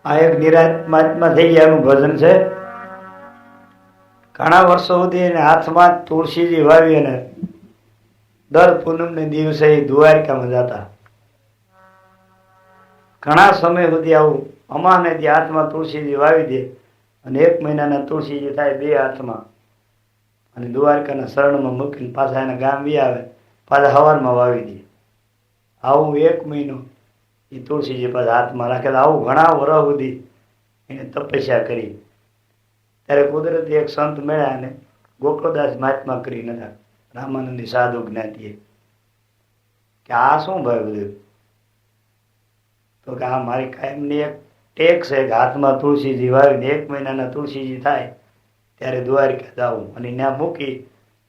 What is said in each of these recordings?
આ એક નિરાત્મા થઈ ગયાનું ભજન છે. ઘણા વર્ષો સુધી એને હાથમાં તુલસીજી વાવી અને દર પૂનમને દિવસે દ્વારકામાં જતા. ઘણા સમય સુધી આવું અમાને જે હાથમાં તુલસીજી વાવી દે અને 1 મહિનાના તુલસીજી થાય 2 હાથમાં અને દ્વારકાના શરણમાં મૂકીને પાછા એના ગામ વી આવે, પાછા હવારમાં વાવી દે. આવું 1 મહિનો એ તુલસીજી પાછા હાથમાં રાખે. આવું ઘણા વર્ષ સુધી એને તપસ્યા કરી. ત્યારે કુદરતી એક સંત મળ્યા અને ગોકળદાસ મહાત્મા કરી નતા રામાનંદની સાધુ જ્ઞાતિએ કે આ શું ભાઈ બધું? તો કે આ મારી કાયમની એક ટેક છે કે હાથમાં તુલસીજી વાવીને 1 મહિનાના તુલસીજી થાય ત્યારે દ્વારકા જાવું અને ત્યાં મૂકી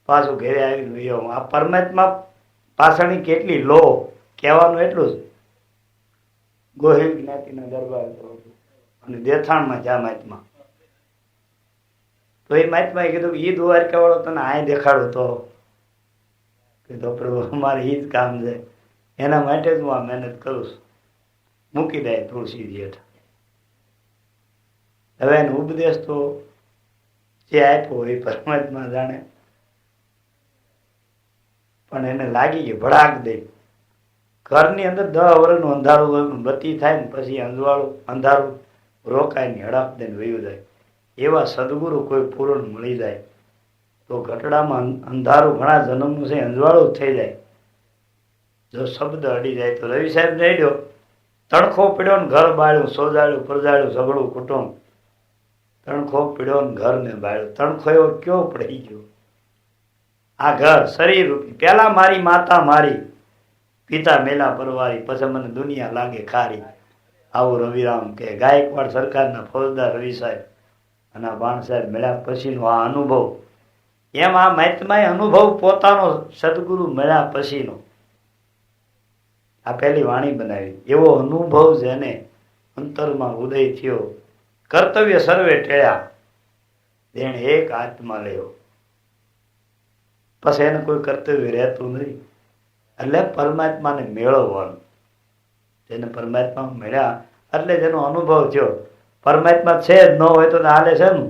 પાછું ઘરે આવીને એવું. આ પરમાત્મા પાછળની કેટલી લો કહેવાનું એટલું જ. ગોહિલ જ્ઞાતિના દરબાર અને દેથાણમાં જા મહાત્મા. તો એ મહાત્માએ કીધું એ દ્વારકા વાળો તને આ દેખાડું તો કીધું પ્રભુ અમારે એ જ કામ છે, એના માટે જ હું આ મહેનત કરું છું. મૂકી દે તુલસીજી હેઠળ. હવે એનો ઉપદેશ તો જે આપ્યો એ પરમાત્મા જાણે, પણ એને લાગી ગઈ ભડાક દે. ઘરની અંદર 10 વર્ષનું અંધારું બત્તી થાય ને પછી અંધારું રોકાય ને હડપ દઈને વયું જાય. એવા સદગુરુ કોઈ પૂર્ણ મળી જાય તો ઘટડામાં અંધારું ઘણા જન્મનું છે અંજવાળું થઈ જાય. જો શબ્દ અડી જાય તો રવિ સાહેબ જઈ દો તણખો પીડ્યો ને ઘર બાળ્યું, સોજાડ્યું પરજાડ્યું સગડું કુટુંબ. તણખો પીડ્યો ને ઘર ને બાળ્યું. તણખો એવો કયો પડી ગયો? આ ઘર શરીર રૂપી. પેલા મારી માતા મારી, પિતા મેલા પરવારી, પછી મને દુનિયા લાગે ખારી. આવું રવિરામ કે ગાયકવાડ સરકારના ફોજદાર રવિ સાહેબ અને બાણ સાહેબ મળ્યા પછીનો આ અનુભવ. એમ આ મહાત્માએ અનુભવ પોતાનો સદગુરુ મળ્યા પછીનો આ પહેલી વાણી બનાવી. એવો અનુભવ જેને અંતરમાં ઉદય થયો. કર્તવ્ય સર્વે ટેળ્યા તેને એક આત્મા લેવો. પછી એને કોઈ કર્તવ્ય રહેતું નથી. એટલે પરમાત્માને મેળવવાનું. જેને પરમાત્મા મળ્યા એટલે જેનો અનુભવ થયો. પરમાત્મા છે જ ન હોય તો હાલે છે ને,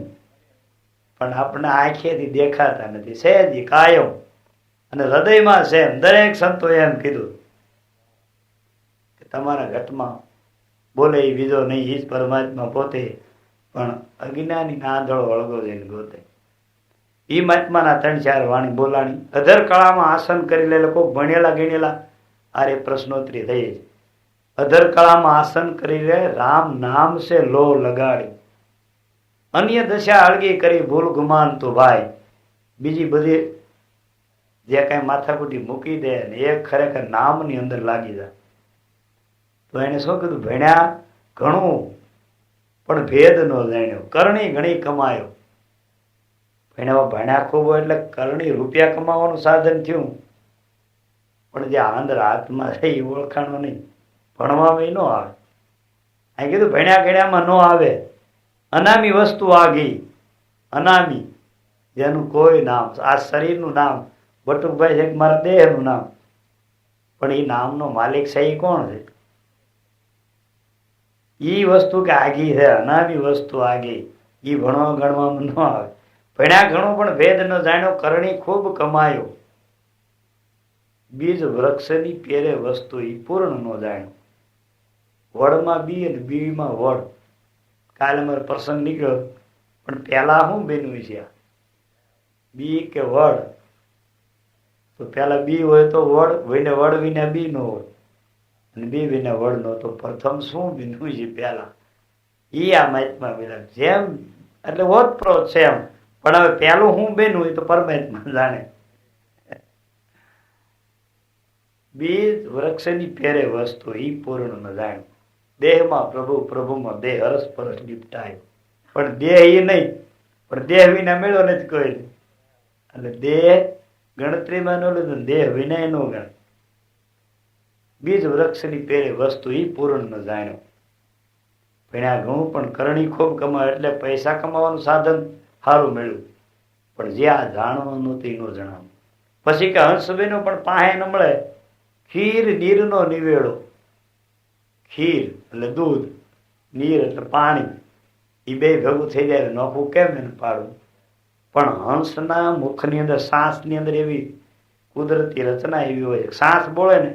પણ આપણે આંખેથી દેખાતા નથી. છે જ કાયમ અને હૃદયમાં છે. દરેક સંતોએ એમ કીધું કે તમારા ઘટમાં બોલે એ બીજો નહીં, એ જ પરમાત્મા પોતે, પણ અજ્ઞાની આંધળો વળગો જઈને ગોતે. એ મહાત્માના 3-4 વાણી બોલાણી. અધર કળામાં આસન કરી લે. લોકો ભણેલા ગણેલા આરે પ્રશ્નોત્તરી થઈ છે. અધર કળામાં આસન કરી લે, રામ નામ સે લો લગાડી. અન્ય દશા અળગી કરી ભૂલ ગુમાન તો ભાઈ. બીજી બધી જે કઈ માથાકૂટી મૂકી દે ને એ ખરેખર નામની અંદર લાગી જાય. તો એને શું કીધું? ભણ્યા ઘણું પણ ભેદ નો જાણ્યો, કરણી ઘણી કમાયો. ભણ્યા ખૂબ હોય એટલે કરણી રૂપિયા કમાવાનું સાધન થયું, પણ જે આંધ્ર હાથમાં છે એ ઓળખાણો નહીં. ભણવામાં ન આવે. અહીં કીધું ભણ્યા ગણ્યામાં ન આવે. અનામી વસ્તુ આગી. અનામી જેનું કોઈ નામ, આ શરીરનું નામ બટુકભાઈ છે, મારા દેહનું નામ, પણ એ નામનો માલિક છે એ કોણ છે? એ વસ્તુ કે આગી છે, અનામી વસ્તુ આગી. એ ભણવા ગણવામાં ન આવે. ભણ્યા ઘણું પણ ભેદ ન જાણ્યો, કરણી ખૂબ કમાયો. બીજ વૃક્ષની પેરે વસ્તુ એ પૂર્ણ ન જાણ્યું. વડમાં બી અને બીમાં વડ. કાલે મારો પ્રસંગ નીકળ્યો, પણ પેલા શું બેનું છે? બી કે વડ? તો પેલા બી હોય તો વડ વિના બી નો હોય, અને બી વિના વડ નો. તો પ્રથમ શું બેનું છે પેલા? ઈ આ મહાત્મા મિલા જેમ એટલે ઓતપ્રોત છે એમ. પણ હવે પેલું હું બેનું એ તો પરમાત્મા જાણે. બીજ વૃક્ષની પેરે વસ્તુ એ પૂર્ણ ન જાણ્યું. દેહમાં પ્રભુ, પ્રભુમાં દેહ, હરસ પરસ લીપટાય. પણ દેહ એ નહીં, પણ દેહ વિના મેળો નથી કોઈ. એટલે દેહ ગણતરીમાં ન લીધું, દેહ વિના નો ગણ. બીજ વૃક્ષની પેરે વસ્તુ એ પૂર્ણ ન જાણ્યું. ભણ્યા ઘણું પણ કરણી ખૂબ કમાય. એટલે પૈસા કમાવાનું સાધન સારું મળ્યું, પણ જે આ જાણવાનું નહોતું એનું જણાવ્યું. પછી કે હંસબેનો પણ પાસે ન મળે. ખીર નીરનો નિવેડો. ખીર એટલે દૂધ, નીર એટલે પાણી, એ બે ભેગું થઈ જાય નોખું કેમ એને પાડવું? પણ હંસના મુખની અંદર, શ્વાસની અંદર એવી કુદરતી રચના એવી હોય, શ્વાસ બોલે ને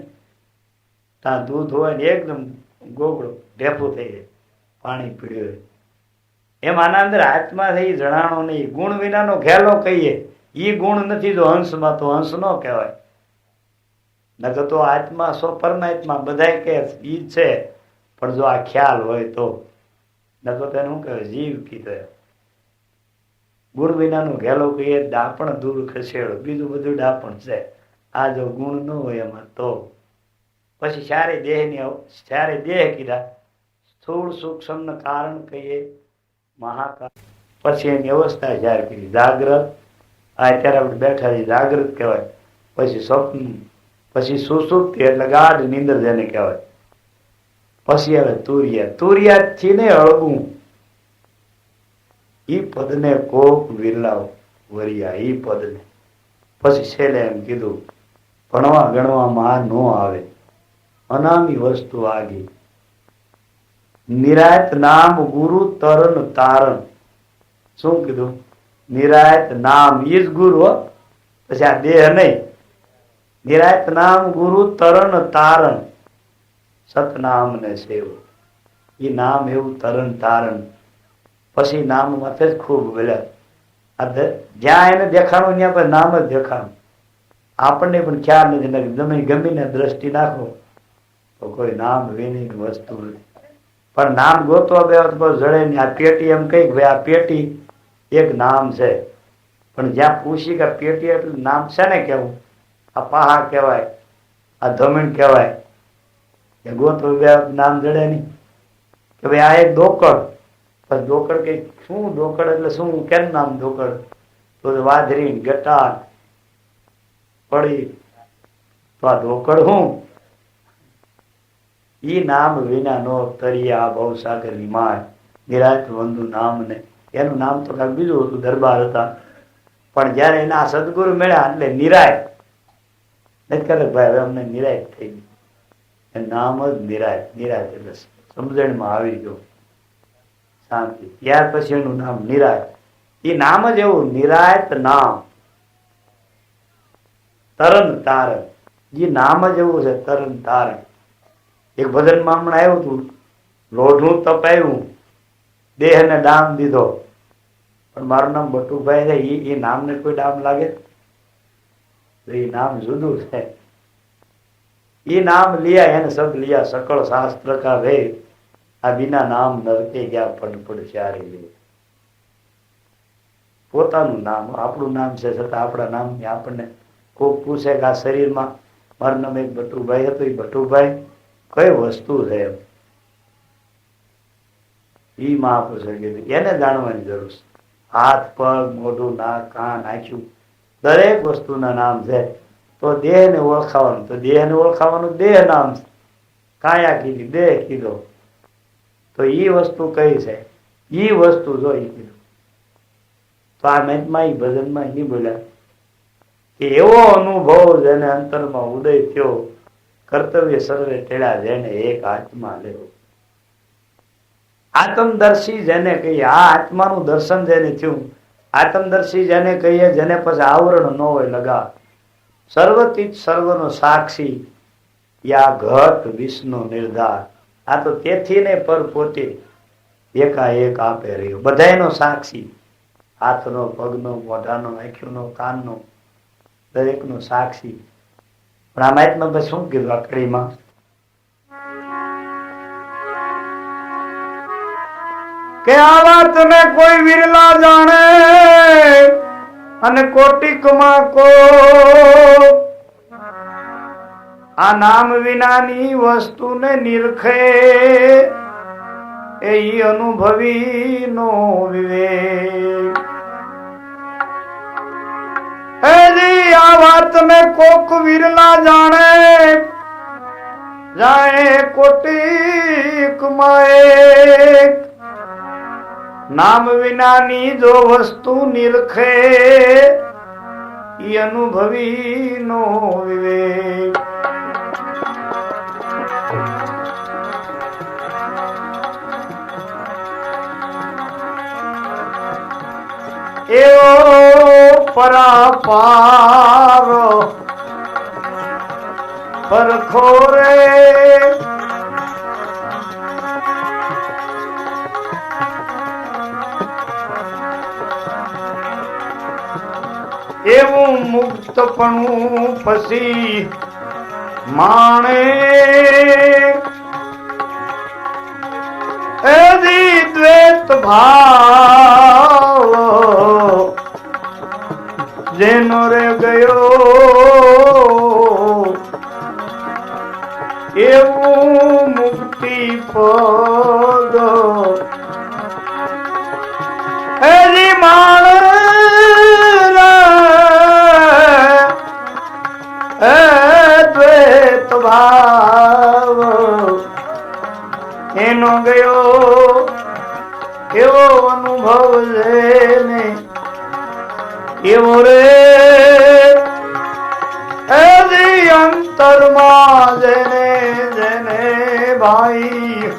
ત્યાં દૂધ હોય ને એકદમ ગોગળો ઢેફું થઈ જાય, પાણી પીડ્યું હોય એમ. આના અંદર આત્મા થઈ જણાણો નહીં, ગુણ વિનાનો ઘેલો કહીએ, એ ગુણ નથી જો હંસમાં, તો હંસ ન કહેવાય. નકર તો આત્મા સો પરમાત્મા બધા કે ઈ છે, પણ જો આ ખ્યાલ હોય તો, નકર તો એને શું કહેવાય? જીવ કીધો. ગુણ વિનાનો ઘેલો કહીએ, ડાપણ દૂર ખસેડો, બીજું બધું ડાપણ છે. આ જો ગુણ ન હોય એમાં તો પછી સારે દેહ કીધા, સ્થૂળ સૂક્ષ્મ કારણ કહીએ મહાકાળ. પછી એની અવસ્થા જ્યારે કીધી જાગ્રત, અત્યારે આપણે બેઠા છીએ જાગ્રત કહેવાય. પછી સ્વપ્ન, પછી સુસુપ્તિ એટલે ગાઢ નીંદર જેને કહેવાય. પછી હવે તુરિયા, તુરિયા થી ને અળગું, ઈ પદને કોક વિરલાવ વરિયા, ઈ પદને. પછી છેલ્લે એમ કીધું, ભણવા ગણવામાં આ નો આવે, અનામી વસ્તુ આગી, નિરાયત નામ ગુરુ તરણ તારણ. શું કીધું? નિરાયત નામ ઈ જ ગુરુ, પછી આ દેહ નહીં. નિરાયત નામ ગુરુ તરણ તારણ, સતનામ ને સેવ, ઈ નામ એવું તરણ તારણ. પછી નામ માથે જ ખૂબ બોલ્યા. જ્યાં એને દેખાણું ત્યાં પછી નામ જ દેખાણું. આપણને પણ ખ્યાલ નથી, તમે ગમીને દ્રષ્ટિ નાખો તો કોઈ નામ વિની વસ્તુ નથી. પણ નામ ગોતવા બે જડે નહીં. આ પેટી એમ કઈ ભાઈ આ પેટી એક નામ છે, પણ જ્યાં પૂછી કે પેટી એટલે નામ છે ને કેવું? આ પાહા કહેવાય, આ ધમીણ કહેવાય, એ ગોતવા બે નામ જડે નહીં. કે ભાઈ આ એક ડોકડ, પછી ડોકડ કઈ શું? ડોકડ એટલે શું? કેમ નામ ડોકડ? તો વાધરી ગટાર પડી, તો આ ડોકડ શું? ઈ નામ વિના નો તરિયા ભવસાગર ની માય, નિરાત બંધુ નામ ને. એનું નામ તો કાંઈક બીજું હતું, દરબાર હતા. પણ જયારે એના સદગુરુ મળ્યા એટલે નિરાય નથી કરે ભાઈ, હવે અમને નિરાય થઈ ગઈ. એ નામ જ નિરાય. નિરાય એટલે સમજણમાં આવી ગયો, શાંતિ. ત્યાર પછી એનું નામ નિરાય. એ નામ જ એવું, નિરાયત નામ, તરણ તારણ. એ નામ જ એવું છે, તરણ તારણ. એક ભજનમાં હમણાં આવ્યું હતું, લોઢું તપાયું, દેહને ડામ દીધો. પણ મારું નામ બટુભાઈ છે, એ નામને કોઈ ડામ લાગે? તો એ નામ જુદું છે. એ નામ લિયા, એને સબ લિયા સકળ શાસ્ત્ર કા વે, આ બિના નામ નરકે ગયા પડપડ ચારે લે. પોતાનું નામ, આપણું નામ છે, છતાં આપણા નામ આપણને કોક પૂછે કે આ શરીરમાં મારું નામ એક બટુભાઈ હતું, એ બટુભાઈ કઈ વસ્તુ છે એમ ઈ મહાપુરુષે કીધું. એને જાણવાની જરૂર છે. હાથ, પગ, મોઢું, નાક, કાન, આંખ્યું, દરેક વસ્તુના નામ છે. તો દેહને ઓળખાવાનું, તો દેહને ઓળખાવાનું દેહ નામ છે. કાયા કીધી, દેહ કીધો, તો ઈ વસ્તુ કઈ છે? ઈ વસ્તુ જો ઈ કીધું. તો આ મેચમાં ઈ ભજનમાં ઈ બોલ્યા કે એવો અનુભવ જેને અંતરમાં ઉદય થયો, કર્તવ્ય સર્વે ટેળા જેને એક આત્મા લેવો. આત્મદર્શી જેને કહીએ, આ આત્માનું દર્શન જેને થયું, આત્મદર્શી જેને કહીએ, જેને પછી આવરણ ન હોય લગા, સર્વતીત સર્વનો સાક્ષી, યા ઘટ વિષ્ણુ નિર્ધાર. આ તો તેથી ને પર પોતે એકાએક આપે રહ્યો, બધાયનો સાક્ષી, હાથનો, પગનો, મોઢાનો, આંખનો, કાનનો, દરેકનો સાક્ષી. પણ આ માહિતમાં બસ શું કીધું આકડીમાં? કે આ વાત ને કોઈ વિરલા જાણે, અને કોટિકમાં કો આ નામ વિનાની વસ્તુને નિરખે, એ અનુભવી નો વિવેક. આ વાત ને કોક વિરલા જાણે, જાય કોટિક માં નામ વિનાની જો વસ્તુ નિરખે, ઈ અનુભવી નો વિવેક. એવો પરાપારો પરખો રે એવું મુક્તપણું પછી માણે એદી દ્વૈત ભાવ જેનો રે ગયો એવું મુક્તિ પદ એદી માણે દ્વૈત ભાવ એનો ગયો એવો અનુભવ લેને એવો રે એદી અંતરમાં જેને જેને ભાઈ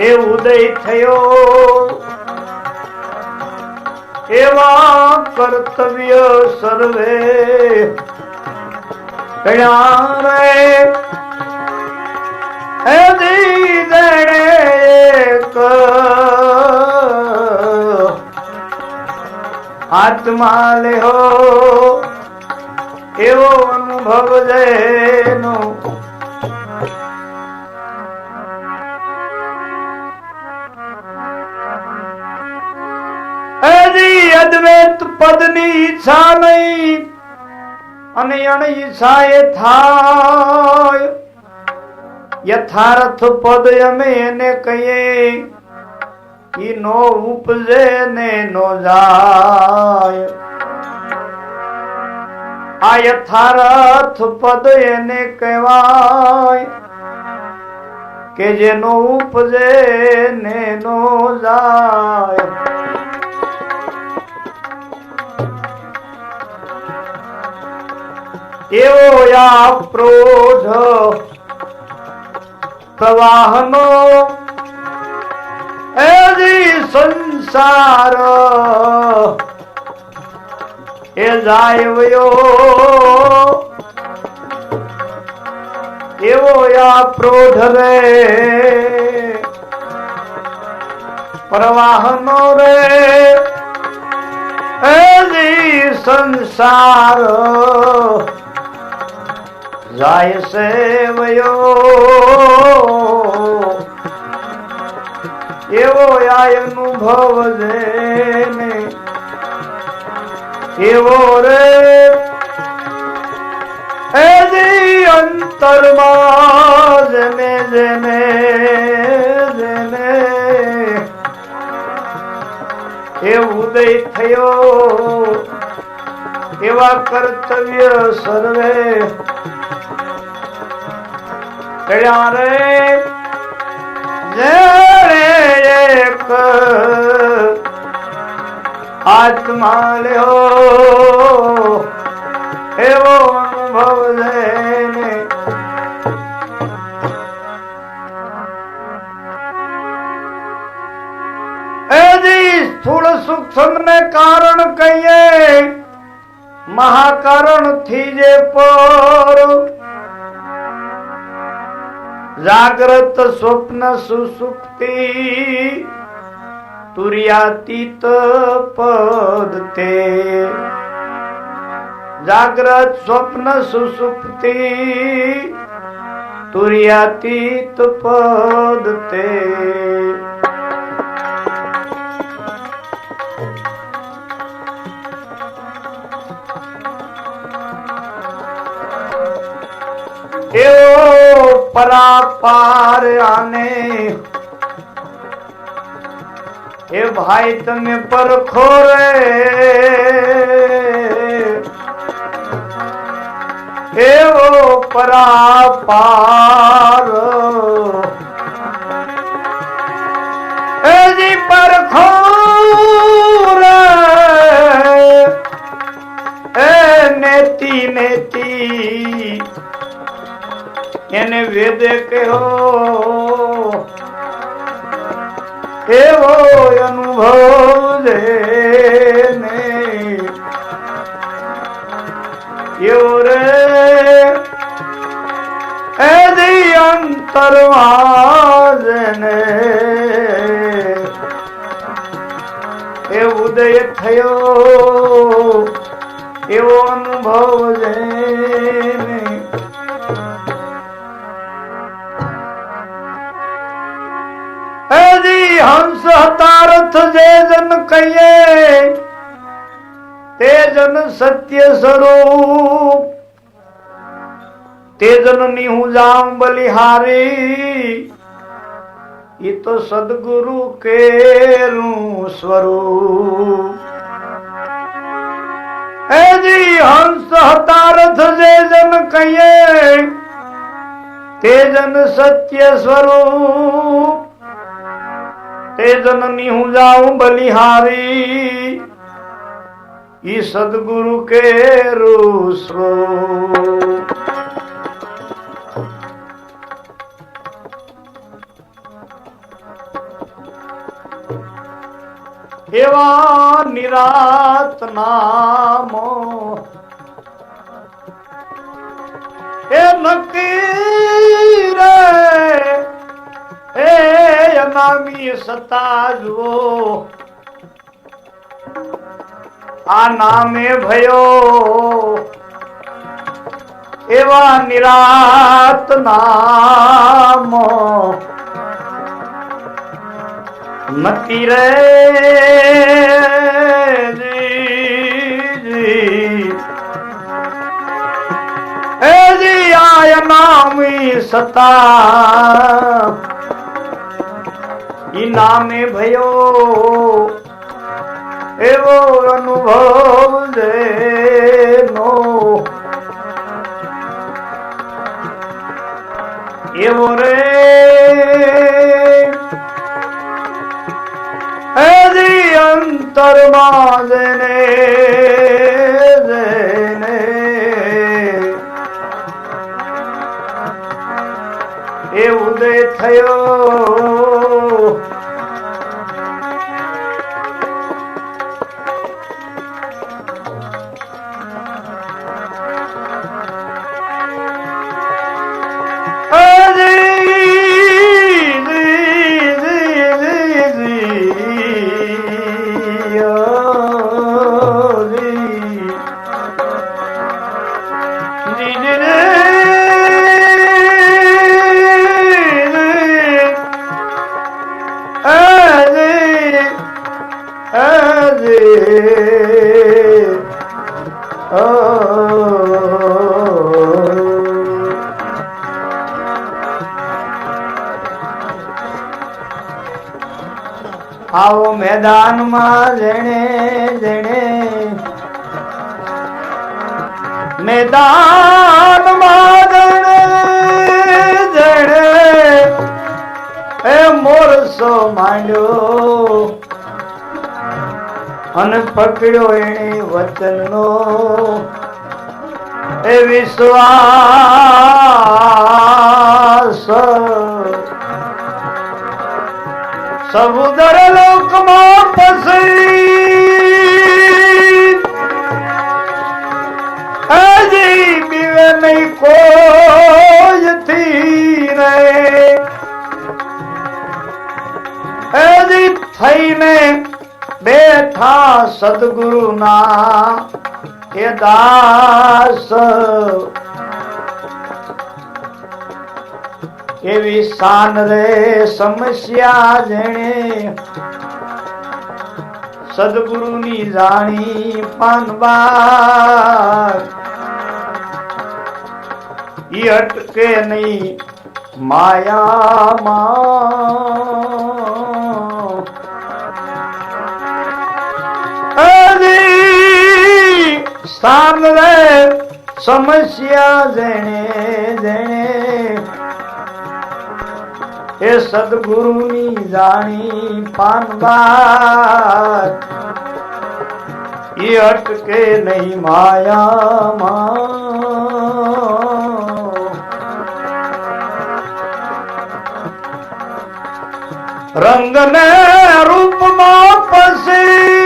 એ ઉદય થયો એવા કર્તવ્ય સર્વે કયા રે એદી દેણે એક આત્મા લેહો એવો અનુભવ જેનો એદી અદ્વૈત પદની ઈચ્છા નહીં અને અણઈચ્છા એ થાય યથાર્થ પદ અમે એને કહીએ ઈ નો ઉપજે ને નો જાય આ યથાર્થ પદ એને કહેવાય કે જેનો ઉપજે ને નો જાય એવો આ ક્રોધ પ્રવાહનો એજી સંસાર એ જાય વયો એવો આ પ્રોઢ રે પ્રવાહનો રે એજી સંસાર જાય છે વયો એવો આ અનુભવ જેને એવો રે એજી અંતરમાં જેને જેને જેને એ ઉદય થયો એવા કર્તવ્ય સર્વે કયા રે જેણે એક આત્મા લ્યો એવો અનુભવ લઈને એજી સ્થૂળ સૂક્ષ્મ ને કારણ કહીએ મહાકારણ થી જે પર જાગ્રત સ્વપ્ન સુસુપ્તિ તુર્યાતીત પદ તે જાગ્રત સ્વપ્ન સુસુપ્તિ તુર્યાતીત પદ તે એવો પરાપાર આને એ ભાઈ તમે પરખો રે એવો પરાપાર એજી પરખો રે એ નેતી નેતી એને વેદ કહો એવો અનુભવ ભવજે ને એવો રે એદી અંતરમાં ને એ ઉદય થયો એવો અનુભવ જેને હજી હંસ હતારથ જે જન કહીએ તે જન સત્ય સ્વરૂપ તે જન ની હું જાઉં બલિહારી ઈ તો સદગુરુ કેરું સ્વરૂપ હજી હંસ હતારથ જે જન કહીએ તે જન સત્ય સ્વરૂપ તે જન ની હું જાઉં બલિહારી ઈ સદગુરુ કેરું સ્વરૂપ એવા નિરાત નામો એ નક્કી રે એ અનામી સતા જુઓ આ નામે ભયો એવા નિરાત નામો નક્કી રે જી આય નામી સતા ઈ નામે ભયો એવો અનુભવ જેનો એવો રે હજી અંતરમાં જેને જેને એ ઉદય થયો આવો મેદાનમાં જેણે જેણે મેદાનમાં જેણે જેણે એ મોરસો માંડ્યો અને પકડ્યો એને વચનનો એ વિશ્વાસ સમુદ્ર લોકમાં ફસી હજી બીવે નહીં કોઈથી રે હજી થઈને બેઠા સદગુરુના એ દાસ એવી શાન રે સમસ્યા જેણે સદગુરુની જાણી પાનબાર ઈ અટકે નહીં માયામાં શાન રે સમસ્યા જેણે જેણે એ સદગુરુની જાણી પાનબાર ઈ અટકે નહીં માયામાં રંગ ને રૂપમાં પસી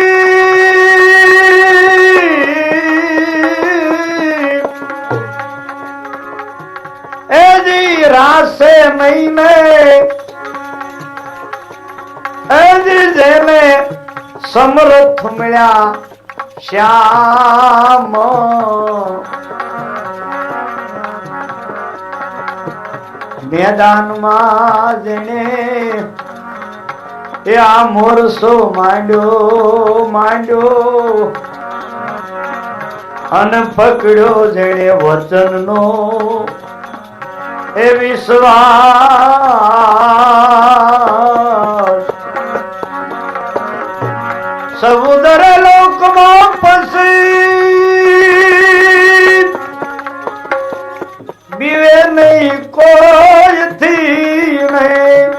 થશે નહીં ને જેને સમર્થ મળ્યા શ્યામ મેદાનમાં જેને એ આ મોરસો માંડ્યો અને પકડ્યો જેને વચનનો એ વિશ્વાસ સમુદ્ર લોકમાં ફસી બીવે નહીં કોઈથી નહીં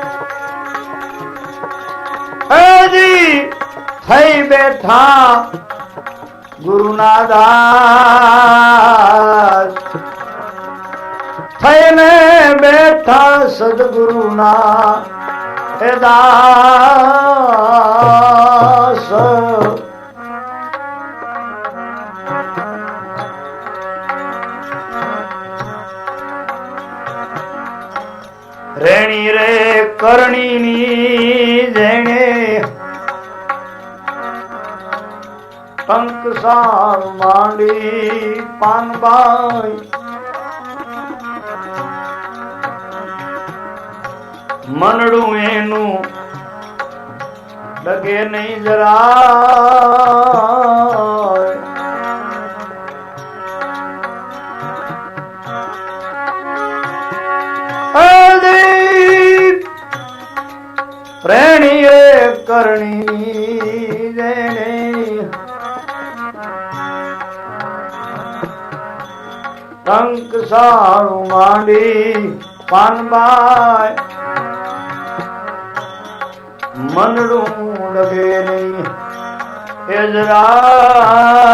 હજી થઈ બેઠા ગુરુના દાસ થઈને બેઠા સદગુરુના એ દાસ રેણી રે કરણીની જેણે કંકસાર માંડી પાનબાઈ મનડું એનું ડગે નહીં જરાય પ્રેણી રે કરણી જેણે કંકસાળું માંડી પાનબાઈ મનડું ડગે નહીં એ જરાય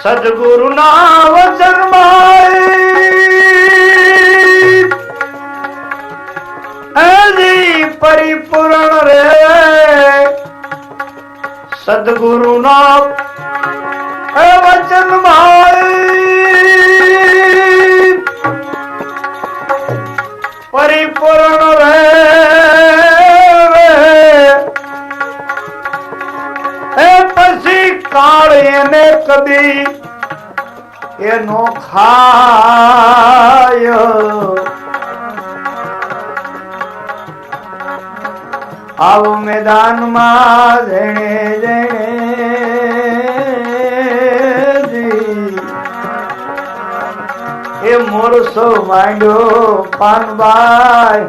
સદગુરુ ના વચન માં પરિપૂર્ણ રે સદગુરુ ના વચન માં પરિપૂર્ણ રે પછી કાળ એને કદી એનો ખાય આવ મેદાનમાં જેણે જેણે એ મોરસો માંડ્યો પાનબાઈ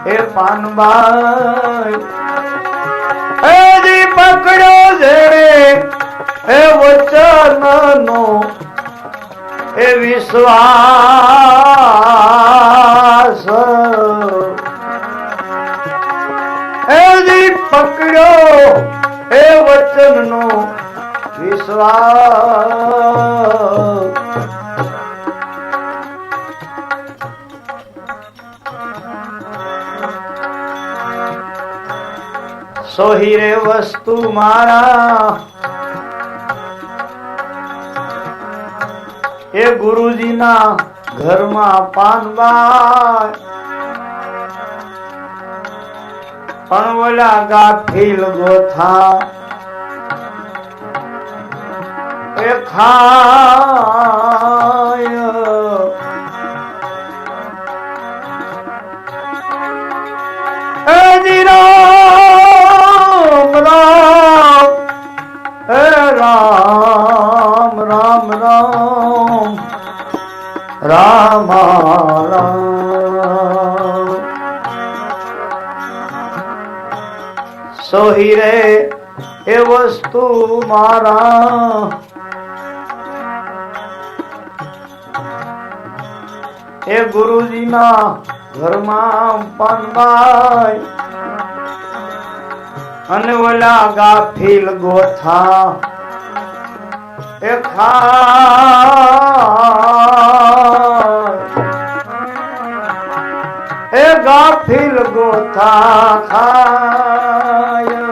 એ પાનબાઈ એજી પકડ્યો જેણે એ વચનનો એ વિશ્વાસ એજી પકડ્યો એ વચનનો વિશ્વાસ સોહી રે વસ્તુ મારા એ ગુરુજીના ઘરમાં પાનબાઈ પણ ઓલા ગાફીલ ગોથા એ ખાય રામ રામ રામ રામ રામ સોહી રે એ વસ્તુ મારા એ ગુરુજીના ઘરમાં પાનબાઈ અને ઓલા ગાફીલ ગોથા એ ખાય એ ગાફિલ ગોથા ખાય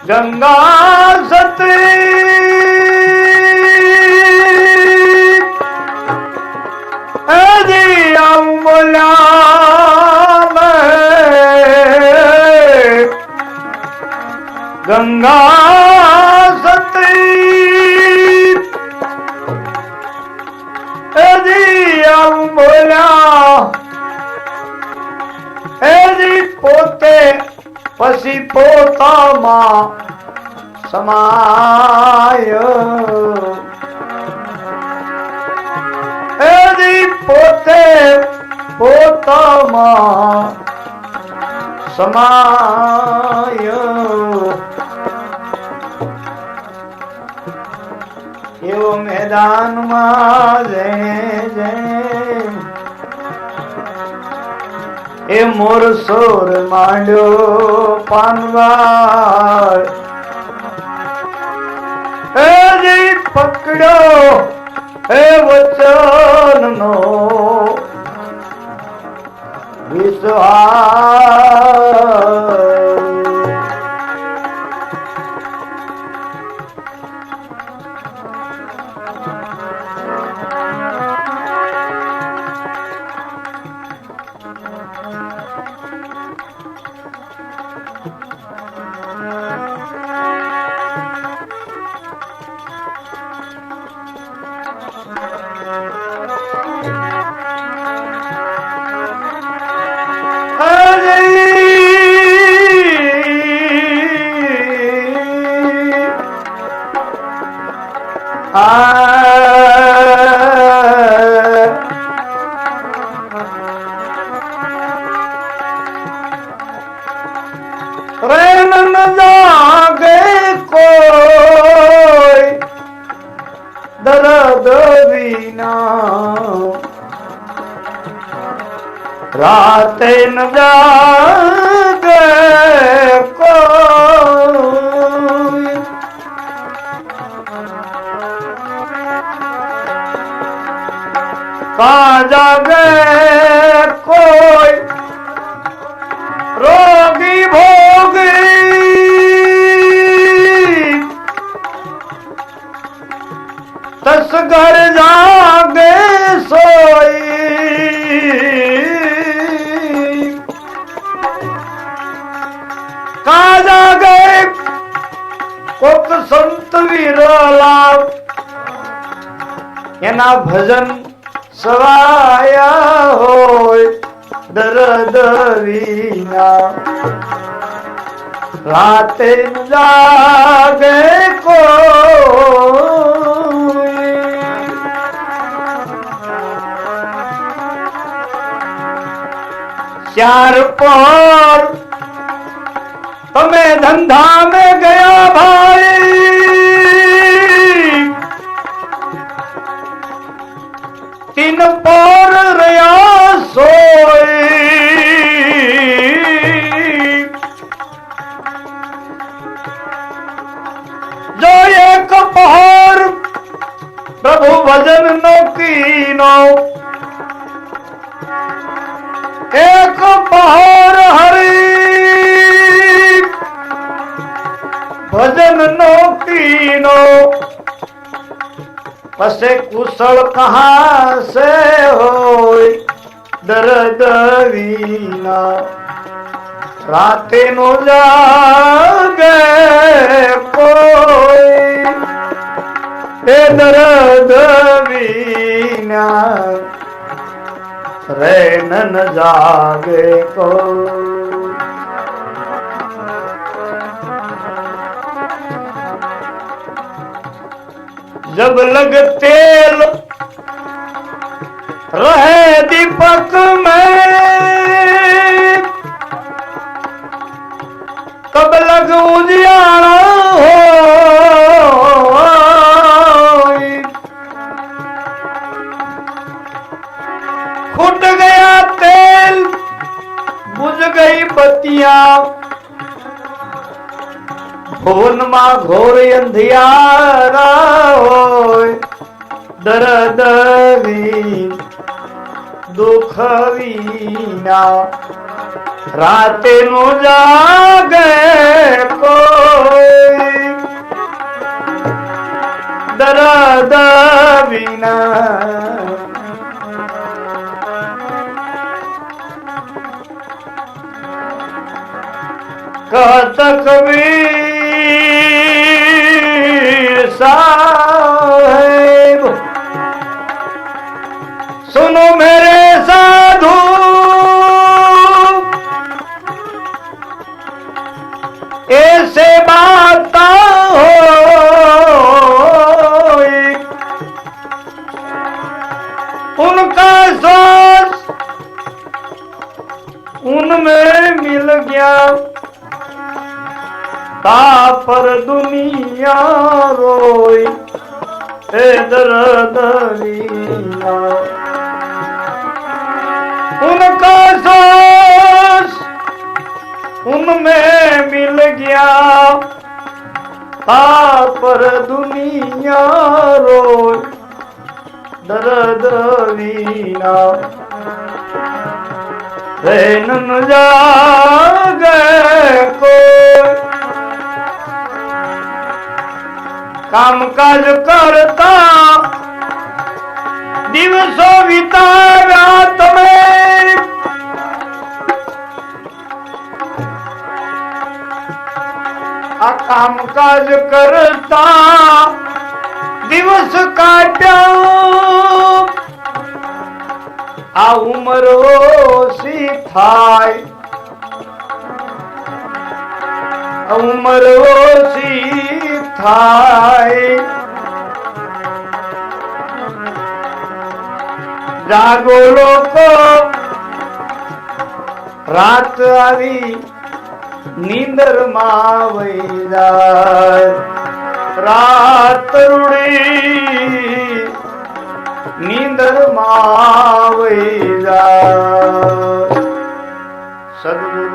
ગંગા સતી હજી આવું બોલ્યા ગંગા સતી હજી આવું બોલ્યા હજી પોતે પછી પોતામાં સમાય એની પોતે પોતામાં સમાય એવો મેદાનમાં જણે એ મોર સોર માંડ્યો પાનવાર એ જી પકડ્યો એ વચન નો વિશ્વાસ રેન જાગે કોઈ દર્દ વિના રાતે ન જાગે કોઈ કા જાગે કોઈ રોગી ભોગી તસગર જાગે સોઈ કા જાગે કોક સંત વિરલા એના ભજન સવાયા હોય દર્દ વિના રાતે જાગે કોઈ ચાર પર તમે ધંધા में ગયા ભાઈ तीन पर રહ્યા સોઈ જો એક પહોર પ્રભુ ભજન નો કીનો એક પહોર હરી ભજન નો કીનો पसे कुशल कहाँ से होय दर्द वीना राते नो जागे कोई ए दर्द वीना रे न जागे कोई जब लग तेल रहे दीपक में कब लग उजियारा हो बुझ गई बत्तियां भुवन में घोर अंधियारा होय दर्द दुख वीना राते नु जागे कोई दर्द वीना कहत कबीर साहेब सुनो मेरे साधु ऐसे बात हो उनका सोच उनमें मिल गया पर दुनिया रोई दर्द वीना उनका सोच उनमें मिल गया पर दुनिया रोई दर्द वीना न जागे कोई काम काज करता दिवसों बीता रात में काम काज करता दिवस काट्या आ उमर ओसी थाय उमर ओसी थाय जागो लोको रात आवी नींदर में वही जाय रात रुड़ी नींदर में वही जाय सदगुरु